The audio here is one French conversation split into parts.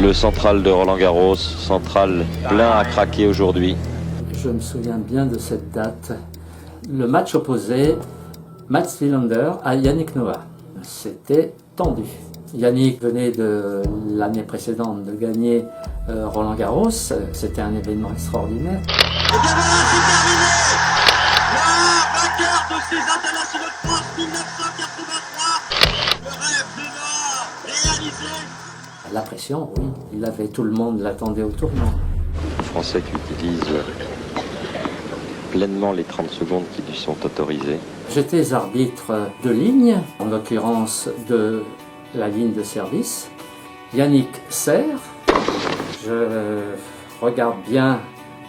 Le central de Roland-Garros, central plein à craquer aujourd'hui. Je me souviens bien de cette date. Le match opposait Mats Wilander à Yannick Noah. C'était tendu. Yannick venait de l'année précédente de gagner Roland-Garros. C'était un événement extraordinaire. Et bien voilà, c'est terminé. Le vainqueur de ces internationaux de France 1983. Le rêve de Noah réalisé. La pression, oui. Il avait, tout le monde l'attendait au tournant. Les Français qui utilisent pleinement les 30 secondes qui lui sont autorisées. J'étais arbitre de ligne, en l'occurrence de la ligne de service. Yannick sert. Je regarde bien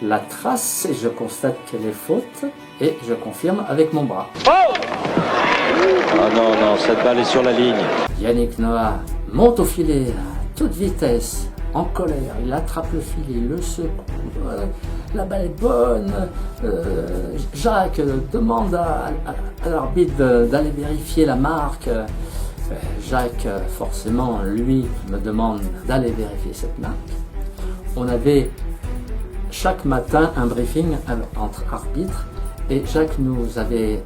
la trace et je constate qu'elle est faute et je confirme avec mon bras. Ah non, non, cette balle est sur la ligne. Yannick Noah monte au filet à toute vitesse, en colère. Il attrape le filet, le secoue. La balle est bonne. Jacques demande à l'arbitre d'aller vérifier la marque. Jacques, forcément, lui, me demande d'aller vérifier cette marque. On avait chaque matin un briefing entre arbitres et Jacques nous avait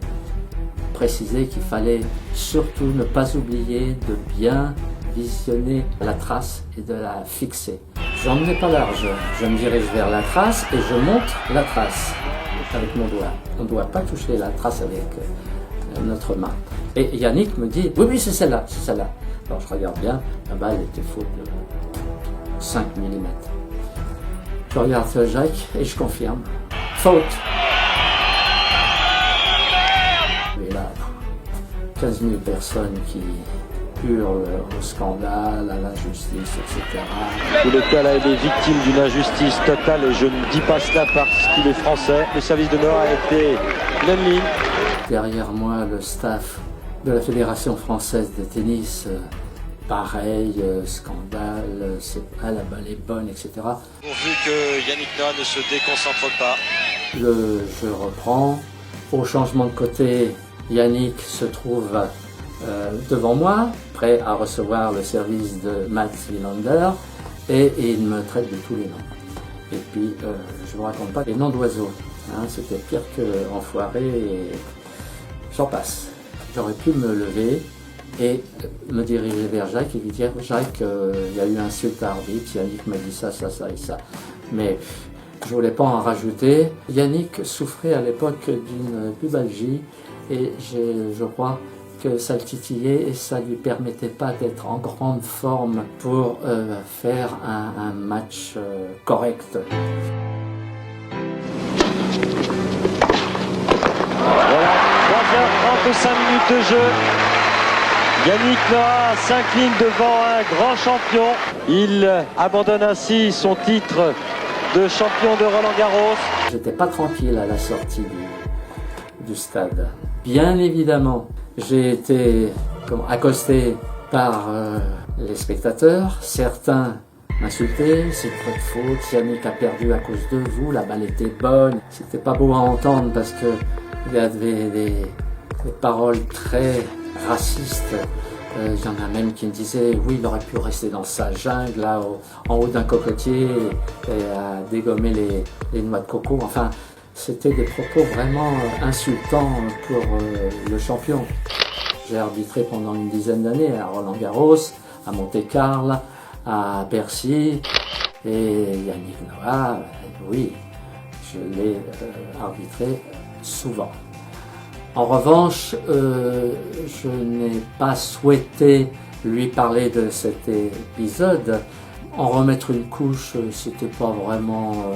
précisé qu'il fallait surtout ne pas oublier de bien visionner la trace et de la fixer. J'emmenais pas large, je me dirige vers la trace et je monte la trace avec mon doigt. On ne doit pas toucher la trace avec notre main. Et Yannick me dit, oui, c'est celle-là, c'est celle-là. Alors je regarde bien, la balle était faute de 5 mm. Je regarde Jacques et je confirme. Faute. Et là, 15 000 personnes qui hurlent au scandale, à l'injustice, etc. Tous les cas, là, elle est victime d'une injustice totale et je ne dis pas cela parce qu'il est français. Le service de Noah a été pleine ligne. Derrière moi, le staff de la Fédération française de tennis, pareil, scandale, la balle est bonne, etc. Pourvu que Yannick Noah ne se déconcentre pas. Le jeu reprend. Au changement de côté, Yannick se trouve devant moi, prêt à recevoir le service de Mats Wilander, et il me traite de tous les noms. Et puis, je ne vous raconte pas les noms d'oiseaux. Hein, c'était pire que enfoiré, et j'en passe. J'aurais pu me lever et me diriger vers Jacques et lui dire « Jacques, il y a eu un insulte à arbitre, Yannick m'a dit ça, ça, ça et ça. » Mais je ne voulais pas en rajouter. Yannick souffrait à l'époque d'une pubalgie et je crois que ça le titillait et ça ne lui permettait pas d'être en grande forme pour faire un match correct. Voilà, 3h35 minutes de jeu. Yannick Noah s'incline devant un grand champion. Il abandonne ainsi son titre de champion de Roland-Garros. J'étais pas tranquille à la sortie du stade. Bien évidemment, j'ai été accosté par les spectateurs. Certains m'insultaient, c'est votre faute, Yannick a perdu à cause de vous, la balle était bonne. C'était pas beau à entendre parce que il y avait des paroles très racistes. Il y en a même qui me disaient oui, il aurait pu rester dans sa jungle là en haut d'un cocotier et à dégommer les noix de coco. Enfin, c'était des propos vraiment insultants pour le champion. J'ai arbitré pendant une dizaine d'années à Roland-Garros, à Monte-Carlo, à Bercy, et Yannick Noah, oui, je l'ai arbitré souvent. En revanche, je n'ai pas souhaité lui parler de cet épisode. En remettre une couche, c'était pas vraiment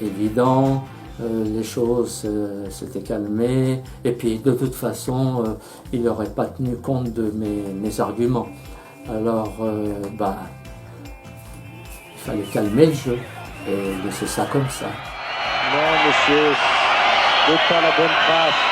évident. Les choses s'étaient calmées. Et puis, de toute façon, il n'aurait pas tenu compte de mes arguments. Alors, il fallait calmer le jeu et laisser ça comme ça. Non, monsieur, n'est pas la bonne trace.